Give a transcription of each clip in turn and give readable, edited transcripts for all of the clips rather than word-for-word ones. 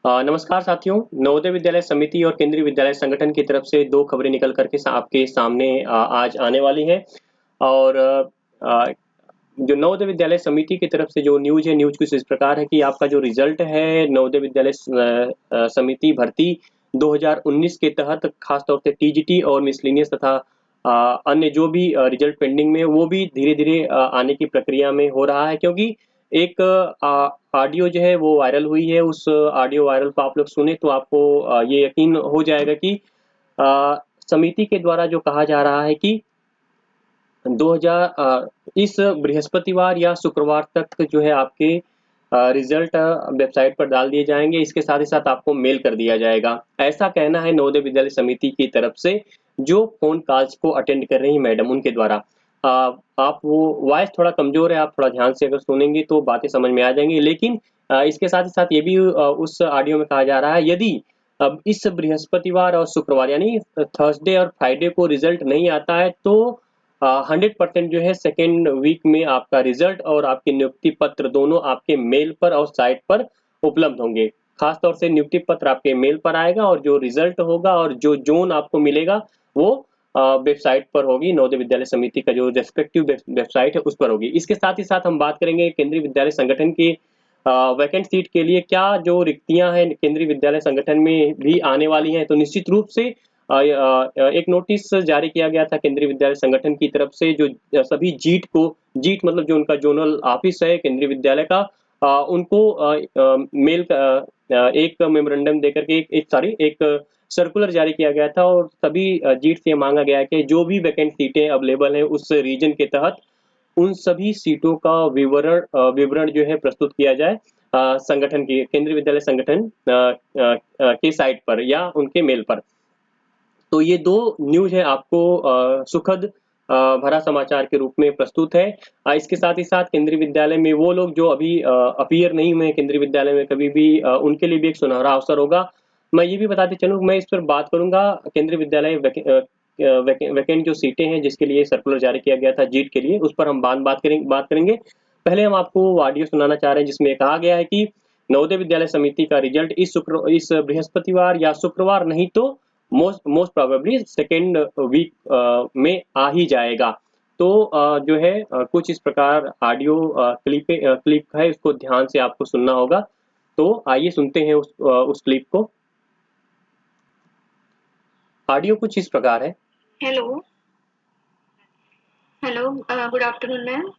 नमस्कार साथियों। नवोदय विद्यालय समिति और केंद्रीय विद्यालय संगठन की तरफ से दो खबरें निकल करके आपके सामने आज आने वाली हैं। और जो नवोदय विद्यालय समिति की तरफ से जो न्यूज़ है, न्यूज़ कुछ इस प्रकार है कि आपका जो रिजल्ट है नवोदय विद्यालय समिति भर्ती 2019 के तहत खास तौर से टीजीटी और मिसलेनियस तथा अन्य जो भी रिजल्ट पेंडिंग में वो भी धीरे-धीरे आने की प्रक्रिया में हो रहा है, क्योंकि एक ऑडियो जो है वो वायरल हुई है। उस ऑडियो वायरल को आप लोग सुने तो आपको ये यकीन हो जाएगा कि अ, समिति के द्वारा जो कहा जा रहा है कि 2000 इस बृहस्पतिवार या शुक्रवार तक जो है आपके रिजल्ट वेबसाइट पर डाल दिए जाएंगे। इसके साथ ही साथ आपको मेल कर दिया जाएगा, ऐसा कहना है नवोदय विद्यालय समिति की तरफ से, जो फोन कॉल्स को अटेंड कर रही मैडम उनके द्वारा। अ, आप वो वॉइस थोड़ा कमजोर है, आप थोड़ा ध्यान से अगर सुनेंगे तो बातें समझ में आ जाएंगी। लेकिन इसके साथ ही साथ ये भी उस ऑडियो में कहा जा रहा है, यदि अब इस बृहस्पतिवार और शुक्रवार यानी थर्सडे और फ्राइडे को रिजल्ट नहीं आता है तो 100% जो है सेकेंड वीक में आपका रिजल्ट और आपके नियुक्ति पत्र दोनों आपके मेल पर और साइट पर उपलब्ध होंगे। खास तौर से नियुक्ति पत्र आपके मेल पर आएगा और जो रिजल्ट होगा और जो जोन आपको मिलेगा वो वेबसाइट पर होगी। नवोदय विद्यालय समिति का जो रेस्पेक्टिव वेबसाइट है उस पर होगी। इसके साथ ही साथ हम बात करेंगे केंद्रीय विद्यालय संगठन की वैकेंट सीट के लिए क्या जो रिक्तियां हैं केंद्रीय विद्यालय संगठन में भी आने वाली हैं। तो निश्चित रूप से एक नोटिस जारी किया गया था केंद्रीय विद्यालय संगठन की तरफ से, जो सभी जीट मतलब जो उनका जोनल ऑफिस है केंद्रीय विद्यालय का, उनको मेल एक मेमोरेंडम देकर के एक सर्कुलर जारी किया गया था और सभी जीट से मांगा गया है कि जो भी वैकेंट सीटें अवेलेबल हैं उस रीजन के तहत उन सभी सीटों का विवरण जो है प्रस्तुत किया जाए संगठन की केंद्रीय विद्यालय संगठन के साइट पर या उनके मेल पर। तो ये दो न्यूज है आपको सुखद भरा समाचार के रूप में प्रस्तुत है। इसके साथ ही साथ केंद्रीय विद्यालय में वो लोग जो अभी अपीयर नहीं हुए केंद्रीय विद्यालय में कभी भी, उनके लिए भी एक सुनहरा अवसर होगा। मैं ये भी बताते चलूँ, मैं इस पर बात करूंगा केंद्रीय विद्यालय वैकेंट जो सीटें हैं जिसके लिए सर्कुलर जारी किया गया था जीट के लिए, उस पर हम बात करेंगे। पहले हम आपको ऑडियो सुनाना चाह रहे हैं जिसमें कहा गया है कि नवोदय विद्यालय समिति का रिजल्ट इस बृहस्पतिवार या शुक्रवार नहीं तो मोस्ट प्रोबेबली सेकेंड वीक में आ ही जाएगा। तो जो है कुछ इस प्रकार ऑडियो क्लिप है, उसको ध्यान से आपको सुनना होगा। तो आइए सुनते हैं उस क्लिप को। ऑडियो कुछ इस प्रकार है। Hello hello, good afternoon ma'am.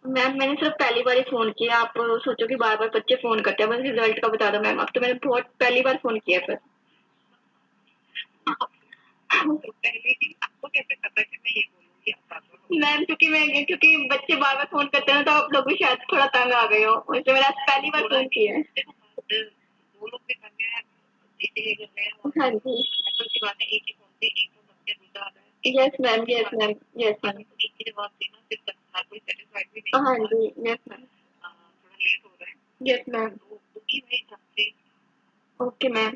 Ma'am मैंने सिर्फ पहली बार ही फोन किया, आप सोचो कि बार बार बच्चे फोन करते हैं, बस रिजल्ट का बता दो मैम। अब तो मैंने बहुत पहली बार फोन किया सर। आपको कैसे पता कि मैं ये बोलूंगी मैम? क्योंकि बच्चे बार बार फोन करते हैं तो आप लोग भी शायद थोड़ा तंग आ गए हो, वैसे मैंने आज पहली बार फोन किया है। दो लोग भी करने हैं, हाँ जी, की बात है, एक ही फोन से एक तो सबसे दूसरा आ रहा है। Yes ma'am, yes ma'am, yes ma'am. एक ही जवाब देना, फिर हर कोई सेटिस्फाइड भी नहीं। हाँ जी, यस मैम। थोड़ा लेट हो रहा है। Yes ma'am. तो इस हफ्ते ओके मैम,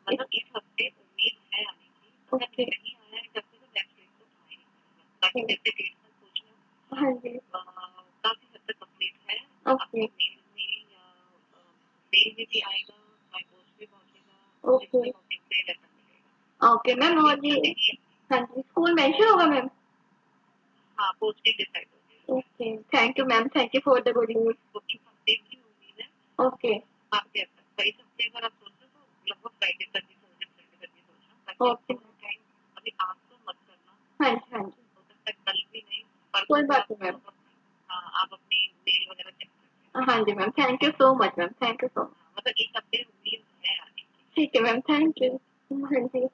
मतलब इस हफ्ते उम्मीद है आने की। ओके, नहीं आया है जब तक नेक्स्ट वीक तो आएगी, ताकि जैसे डेट में पूछना। हाँ जी, काफी हद तक कंप्लीट है। ओके, मेल में या मेल में भी आएगा, बाय पोस्ट भी पहुंचेगा। ओके, लेटर मिलेगा। ओके मैम, और ये हाँ जी, स्कूल मेंशन होगा मैम? हाँ, पोस्टिंग डिसाइड हो गई। Okay, thank you ma'am, thank you for the good news. Booking हफ्ते की उम्मीद है। ओके, आपके हफ्ते इस हफ्ते अगर आप सोचो तो लगभग फ्राइडे तक ही सोचो, फ्राइडे तक ही सोचना। ओके, टाइम अभी आप तो मत करना। हाँ जी, हाँ जी, हो सकता है कल भी नहीं, पर कोई बात नहीं मैम। हाँ, आप अपनी मेल वगैरह चेक करके। हाँ जी ma'am, thank you so much ma'am, thank you so much. मतलब इस हफ्ते उम्मीद है आने की। ठीक है मैम, थैंक यू। हाँ जी,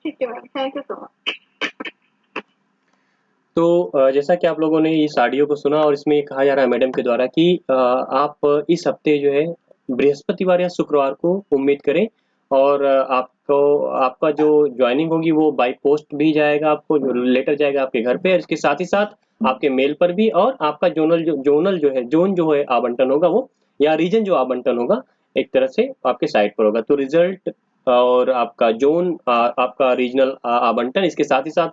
ठीक है ma'am, thank you so much. तो जैसा कि आप लोगों ने इस ऑडियो को सुना और इसमें कहा जा रहा है मैडम के द्वारा कि आप इस हफ्ते जो है बृहस्पतिवार या शुक्रवार को उम्मीद करें और आपको आपका जो ज्वाइनिंग होगी वो बाय पोस्ट भी जाएगा, आपको जो लेटर जाएगा आपके घर पे, और इसके साथ ही साथ आपके मेल पर भी, और आपका जोनल जो है जोन जो है आवंटन होगा वो, या रीजन जो आवंटन होगा एक तरह से आपके साइट पर होगा। तो रिजल्ट और आपका जोन, आपका रीजनल आवंटन, इसके साथ ही साथ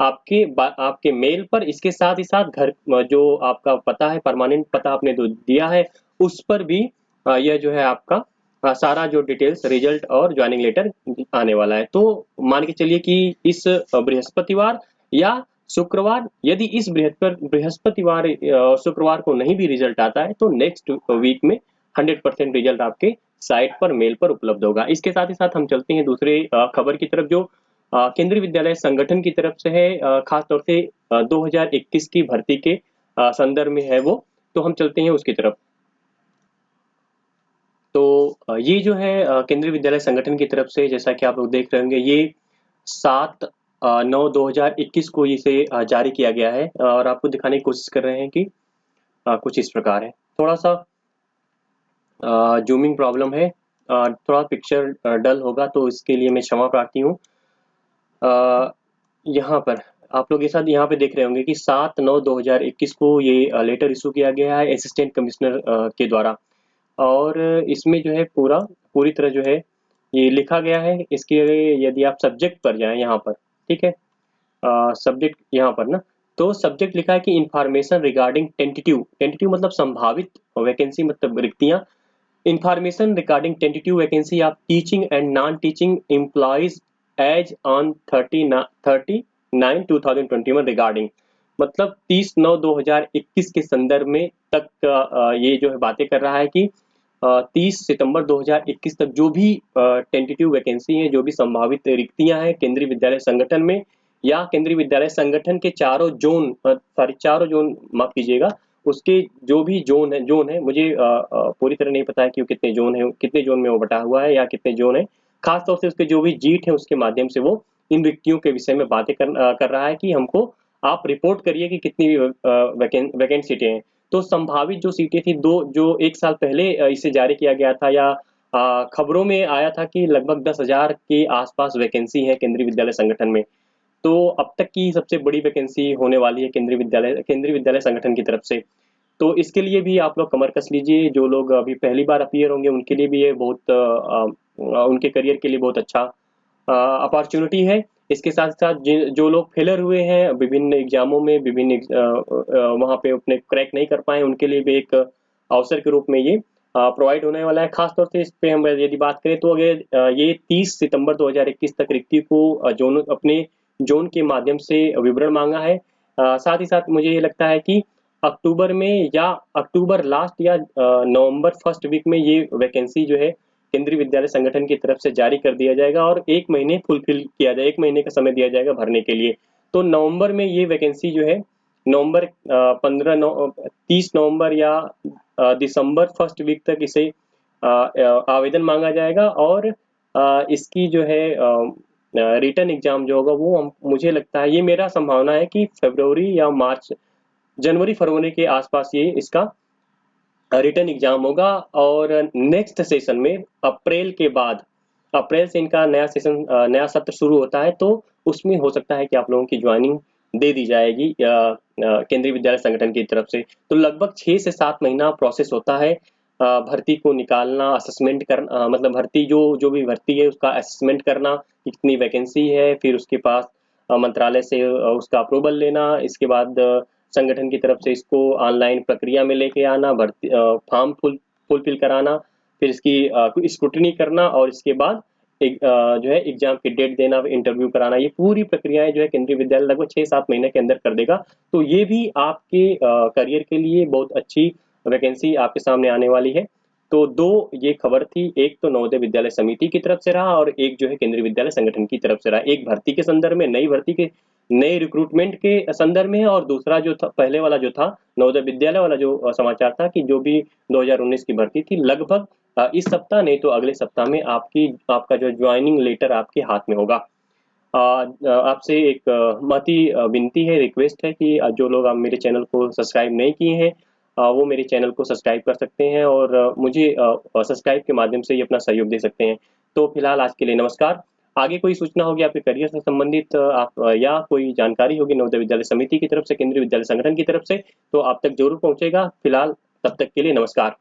आपके मेल पर, इसके साथ ही साथ घर जो आपका पता है, परमानेंट पता आपने जो दिया है उस पर भी यह जो है आपका सारा जो डिटेल्स रिजल्ट और ज्वाइनिंग लेटर आने वाला है। तो मान के चलिए कि इस बृहस्पतिवार या शुक्रवार, यदि इस बृहस्पतिवार और शुक्रवार को नहीं भी रिजल्ट आता है तो नेक्स्ट वीक में 100% रिजल्ट आपके साइट पर मेल पर उपलब्ध होगा। इसके साथ ही साथ हम चलते हैं दूसरे खबर की तरफ, जो केंद्रीय विद्यालय संगठन की तरफ से है, खास तौर से 2021 की भर्ती के संदर्भ में है वो। तो हम चलते हैं उसकी तरफ। तो ये जो है केंद्रीय विद्यालय संगठन की तरफ से, जैसा कि आप लोग देख रहे होंगे, ये 7/9/2021 को इसे जारी किया गया है और आपको दिखाने की कोशिश कर रहे हैं कि कुछ इस प्रकार है। थोड़ा सा जूमिंग प्रॉब्लम है, थोड़ा पिक्चर डल होगा तो इसके लिए मैं क्षमा प्रार्थी हूँ। यहाँ पर आप लोग ये साथ यहाँ पे देख रहे होंगे कि 7/9/2021 को ये लेटर इशू किया गया है असिस्टेंट कमिश्नर के द्वारा, और इसमें जो है पूरी तरह जो है ये लिखा गया है। इसके यदि आप सब्जेक्ट पर जाएं यहाँ पर, ठीक है, सब्जेक्ट यहाँ पर ना, तो सब्जेक्ट लिखा है कि इंफॉर्मेशन रिगार्डिंग टेंटेटिव मतलब संभावित वैकेंसी, मतलब रिक्तियां। Information regarding tentative vacancy of teaching and non teaching employees as on 30/9/2021 regarding, मतलब 30/9/2021 के संदर्भ में तक ये जो है बातें कर रहा है कि 30 सितंबर 2021 तक जो भी टेंटेटिव वैकेंसी है, जो भी संभावित रिक्तियां हैं केंद्रीय विद्यालय संगठन में या केंद्रीय विद्यालय संगठन के चारों जोन, माफ कीजिएगा, उसके जो भी जोन है, मुझे पूरी तरह नहीं पता है कि वो कितने जोन में वो बटा हुआ है या कितने जोन है। खास तौर से उसके जो भी जीट है उसके माध्यम से वो इन रिक्तियों के विषय में बातें कर रहा है कि हमको आप रिपोर्ट करिए कि कितनी वैकेंट सीटें हैं। तो संभावित जो सीटें थी, दो जो एक साल पहले इसे जारी किया गया था या खबरों में आया था कि लगभग 10,000 के आसपास वैकेंसी है केंद्रीय विद्यालय संगठन में। तो अब तक की सबसे बड़ी वैकेंसी होने वाली है केंद्रीय विद्यालय संगठन की तरफ से। तो इसके लिए भी आप लोग कमर कस लीजिए। जो लोग अभी पहली बार अपीयर होंगे उनके लिए भी ये बहुत उनके करियर के लिए बहुत अच्छा अपॉर्चुनिटी है। इसके साथ साथ जो लोग फेलर हुए हैं विभिन्न एग्जामों में, वहाँ पे अपने क्रैक नहीं कर पाए, उनके लिए भी एक अवसर के रूप में ये प्रोवाइड होने वाला है। खास तौर से इस पे हम यदि बात करें तो अगर ये 30 सितंबर 2021 तक रिक्ति को अपने जोन के माध्यम से विवरण मांगा है। साथ ही साथ मुझे ये लगता है कि अक्टूबर में या अक्टूबर लास्ट या नवंबर फर्स्ट वीक में ये वैकेंसी जो है केंद्रीय विद्यालय संगठन की तरफ से जारी कर दिया जाएगा और 1 महीने फुलफिल किया जाए, 1 महीने का समय दिया जाएगा भरने के लिए। तो नवंबर में ये वैकेंसी जो है नवंबर 30 नवंबर या दिसंबर फर्स्ट वीक तक इसे आवेदन मांगा जाएगा और इसकी जो है रिटर्न एग्जाम जो होगा वो मुझे लगता है, ये मेरा संभावना है कि जनवरी फरवरी के आसपास ये इसका रिटर्न एग्जाम होगा। और नेक्स्ट सेशन में अप्रैल से इनका नया सत्र शुरू होता है, तो उसमें हो सकता है कि आप लोगों की ज्वाइनिंग दे दी जाएगी केंद्रीय विद्यालय संगठन की तरफ से। तो लगभग 6 से 7 महीना प्रोसेस होता है भर्ती को निकालना, असेसमेंट करना, मतलब भर्ती जो भी भर्ती है उसका असेसमेंट करना, कितनी वैकेंसी है, फिर उसके पास मंत्रालय से उसका अप्रूवल लेना, इसके बाद संगठन की तरफ से इसको ऑनलाइन प्रक्रिया में लेके आना, भर्ती फॉर्म फुलफिल कराना, फिर इसकी स्क्रूटनी करना और इसके बाद जो है एग्जाम की डेट देना, इंटरव्यू कराना, ये पूरी प्रक्रियाएं जो है केंद्रीय विद्यालय लगभग 6-7 महीने के अंदर कर देगा। तो ये भी आपके करियर के लिए बहुत अच्छी वैकेंसी आपके सामने आने वाली है। तो दो ये खबर थी, एक तो नवोदय विद्यालय समिति की तरफ से रहा और एक जो है केंद्रीय विद्यालय संगठन की तरफ से रहा। एक भर्ती के संदर्भ में, नई भर्ती के नए रिक्रूटमेंट के संदर्भ में है, और दूसरा जो था पहले वाला जो था नवोदय विद्यालय वाला जो समाचार था कि जो भी 2019 की भर्ती थी, लगभग इस सप्ताह नहीं तो अगले सप्ताह में आपका जो ज्वाइनिंग लेटर आपके हाथ में होगा। आपसे एक महती विनती है, रिक्वेस्ट है कि जो लोग आप मेरे चैनल को सब्सक्राइब नहीं किए हैं वो मेरे चैनल को सब्सक्राइब कर सकते हैं और मुझे सब्सक्राइब के माध्यम से ही अपना सहयोग दे सकते हैं। तो फिलहाल आज के लिए नमस्कार। आगे कोई सूचना होगी आपके करियर से संबंधित या कोई जानकारी होगी नवोदय विद्यालय समिति की तरफ से, केंद्रीय विद्यालय संगठन की तरफ से, तो आप तक जरूर पहुंचेगा। फिलहाल तब तक के लिए नमस्कार।